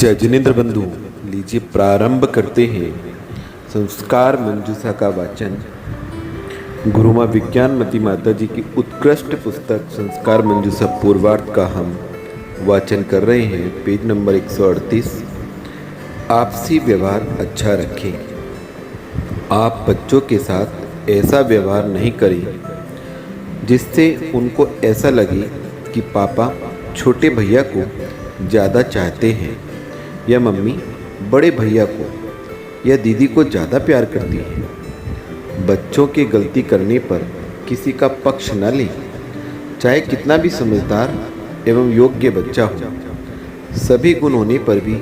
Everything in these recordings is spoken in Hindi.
जय जिनेन्द्र बंधु, लीजिए प्रारंभ करते हैं संस्कार मंजूषा का वाचन। गुरु माँ विज्ञानमती माता जी की उत्कृष्ट पुस्तक संस्कार मंजूषा पूर्वार्ध का हम वाचन कर रहे हैं। Page number 138। आपसी व्यवहार अच्छा रखें। आप बच्चों के साथ ऐसा व्यवहार नहीं करें जिससे उनको ऐसा लगे कि पापा छोटे भैया को ज़्यादा चाहते हैं या मम्मी बड़े भैया को या दीदी को ज़्यादा प्यार करती है। बच्चों के गलती करने पर किसी का पक्ष न लें, चाहे कितना भी समझदार एवं योग्य बच्चा हो। सभी गुण होने पर भी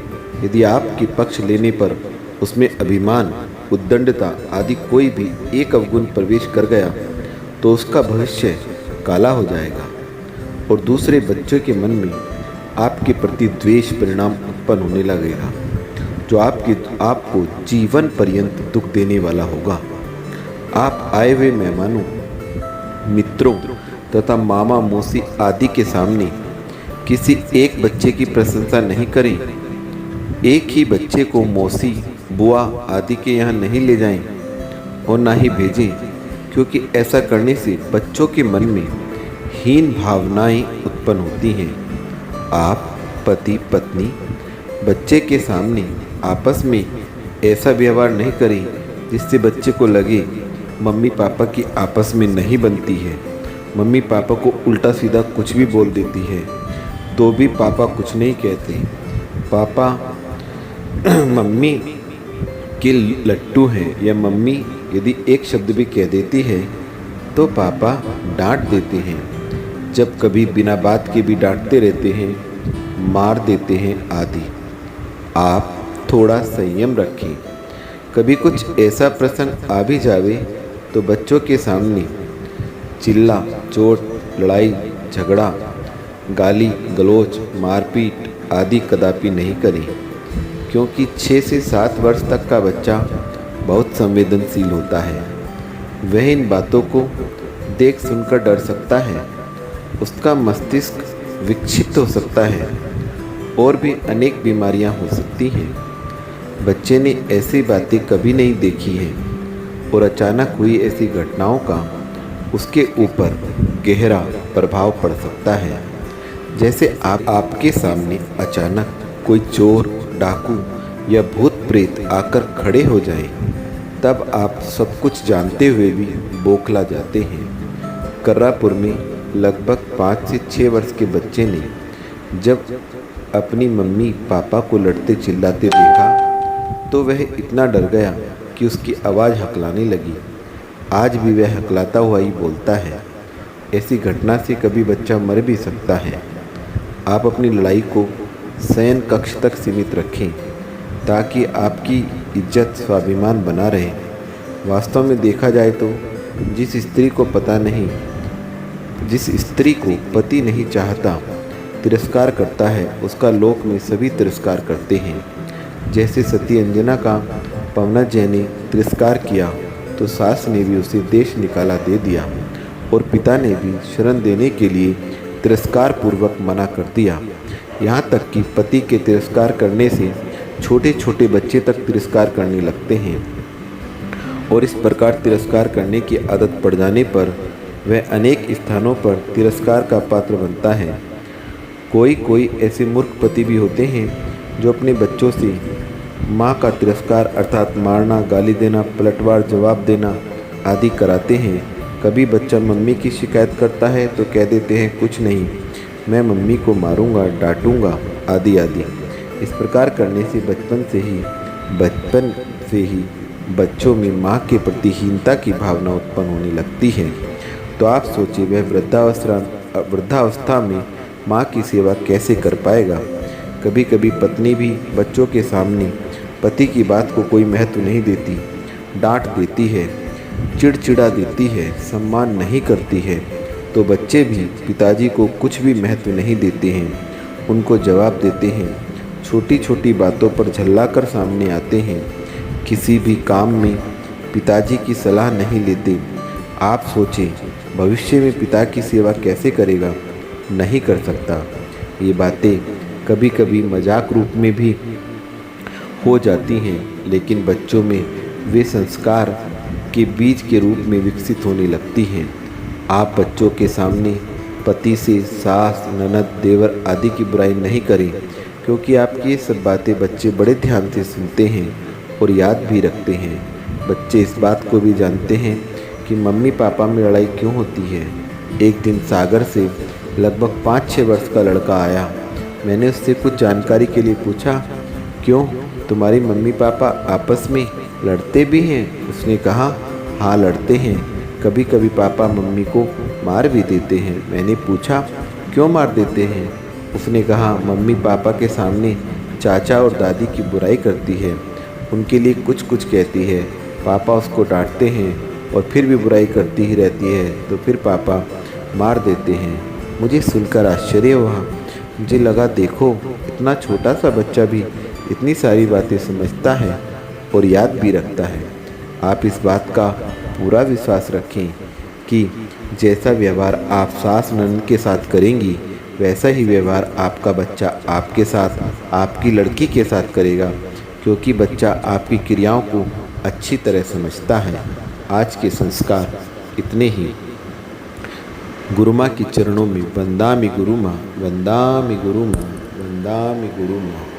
यदि आपके पक्ष लेने पर उसमें अभिमान, उद्दंडता आदि कोई भी एक अवगुण प्रवेश कर गया तो उसका भविष्य काला हो जाएगा और दूसरे बच्चों के मन में आपके प्रति द्वेष परिणाम उत्पन्न होने लगेगा, जो आपको जीवन पर्यंत दुख देने वाला होगा। आप आए हुए मेहमानों, मित्रों तथा मामा मौसी आदि के सामने किसी एक बच्चे की प्रशंसा नहीं करें। एक ही बच्चे को मौसी, बुआ आदि के यहाँ नहीं ले जाएं और ना ही भेजें, क्योंकि ऐसा करने से बच्चों के मन में हीन भावनाएं उत्पन्न होती हैं। आप पति पत्नी बच्चे के सामने आपस में ऐसा व्यवहार नहीं करें जिससे बच्चे को लगे मम्मी पापा की आपस में नहीं बनती है, मम्मी पापा को उल्टा सीधा कुछ भी बोल देती है तो भी पापा कुछ नहीं कहते। पापा मम्मी के लट्टू हैं या मम्मी यदि एक शब्द भी कह देती है तो पापा डांट देते हैं। जब कभी बिना बात के भी डांटते रहते हैं, मार देते हैं आदि। आप थोड़ा संयम रखें। कभी कुछ ऐसा प्रसंग आ भी जावे तो बच्चों के सामने चिल्ला चोट, लड़ाई झगड़ा, गाली गलौज, मारपीट आदि कदापि नहीं करें, क्योंकि 6 से 7 वर्ष तक का बच्चा बहुत संवेदनशील होता है। वह इन बातों को देख सुनकर डर सकता है, उसका मस्तिष्क विक्षिप्त हो सकता है और भी अनेक बीमारियां हो सकती हैं। बच्चे ने ऐसी बातें कभी नहीं देखी हैं और अचानक हुई ऐसी घटनाओं का उसके ऊपर गहरा प्रभाव पड़ सकता है। जैसे आपके सामने अचानक कोई चोर, डाकू या भूत प्रेत आकर खड़े हो जाए, तब आप सब कुछ जानते हुए भी बौखला जाते हैं। कर्रापुर में लगभग 5 से 6 वर्ष के बच्चे ने जब अपनी मम्मी पापा को लड़ते चिल्लाते देखा तो वह इतना डर गया कि उसकी आवाज़ हकलाने लगी। आज भी वह हकलाता हुआ ही बोलता है। ऐसी घटना से कभी बच्चा मर भी सकता है। आप अपनी लड़ाई को शयन कक्ष तक सीमित रखें ताकि आपकी इज्जत स्वाभिमान बना रहे। वास्तव में देखा जाए तो जिस स्त्री को पति नहीं चाहता, तिरस्कार करता है, उसका लोक में सभी तिरस्कार करते हैं। जैसे सती अंजना का पवना जय ने तिरस्कार किया तो सास ने भी उसे देश निकाला दे दिया और पिता ने भी शरण देने के लिए तिरस्कार पूर्वक मना कर दिया। यहाँ तक कि पति के तिरस्कार करने से छोटे छोटे बच्चे तक तिरस्कार करने लगते हैं और इस प्रकार तिरस्कार करने की आदत पड़ जाने पर वह अनेक स्थानों पर तिरस्कार का पात्र बनता है। कोई ऐसे मूर्ख पति भी होते हैं जो अपने बच्चों से माँ का तिरस्कार अर्थात मारना, गाली देना, पलटवार जवाब देना आदि कराते हैं। कभी बच्चा मम्मी की शिकायत करता है तो कह देते हैं कुछ नहीं, मैं मम्मी को मारूंगा, डांटूंगा आदि आदि। इस प्रकार करने से बचपन से ही बच्चों में माँ के प्रति हीनता की भावना उत्पन्न होने लगती है। तो आप सोचिए वह वृद्धावस्था में माँ की सेवा कैसे कर पाएगा। कभी कभी पत्नी भी बच्चों के सामने पति की बात को कोई महत्व नहीं देती, डांट देती है, चिड़चिड़ा देती है, सम्मान नहीं करती है, तो बच्चे भी पिताजी को कुछ भी महत्व नहीं देते हैं, उनको जवाब देते हैं, छोटी छोटी बातों पर झल्लाकर सामने आते हैं, किसी भी काम में पिताजी की सलाह नहीं लेते। आप सोचें भविष्य में पिता की सेवा कैसे करेगा? नहीं कर सकता। ये बातें कभी कभी मजाक रूप में भी हो जाती हैं, लेकिन बच्चों में वे संस्कार के बीज के रूप में विकसित होने लगती हैं। आप बच्चों के सामने पति से, सास, ननद, देवर आदि की बुराई नहीं करें, क्योंकि आपकी ये सब बातें बच्चे बड़े ध्यान से सुनते हैं और याद भी रखते हैं। बच्चे इस बात को भी जानते हैं कि मम्मी पापा में लड़ाई क्यों होती है। एक दिन सागर से लगभग 5-6 वर्ष का लड़का आया। मैंने उससे कुछ जानकारी के लिए पूछा, क्यों, तुम्हारी मम्मी पापा आपस में लड़ते भी हैं? उसने कहा, हाँ लड़ते हैं, कभी कभी पापा मम्मी को मार भी देते हैं। मैंने पूछा, क्यों मार देते हैं? उसने कहा, मम्मी पापा के सामने चाचा और दादी की बुराई करती है, उनके लिए कुछ कुछ कहती है, पापा उसको डांटते हैं और फिर भी बुराई करती ही रहती है, तो फिर पापा मार देते हैं। मुझे सुनकर आश्चर्य हुआ। मुझे लगा, देखो, इतना छोटा सा बच्चा भी इतनी सारी बातें समझता है और याद भी रखता है। आप इस बात का पूरा विश्वास रखें कि जैसा व्यवहार आप सास ननद के साथ करेंगी, वैसा ही व्यवहार आपका बच्चा आपके साथ, आपकी लड़की के साथ करेगा, क्योंकि बच्चा आपकी क्रियाओं को अच्छी तरह समझता है। आज के संस्कार इतने ही। गुरुमा के चरणों में वंदामि गुरुमा, वंदामि गुरुमा, वंदामि गुरुमा।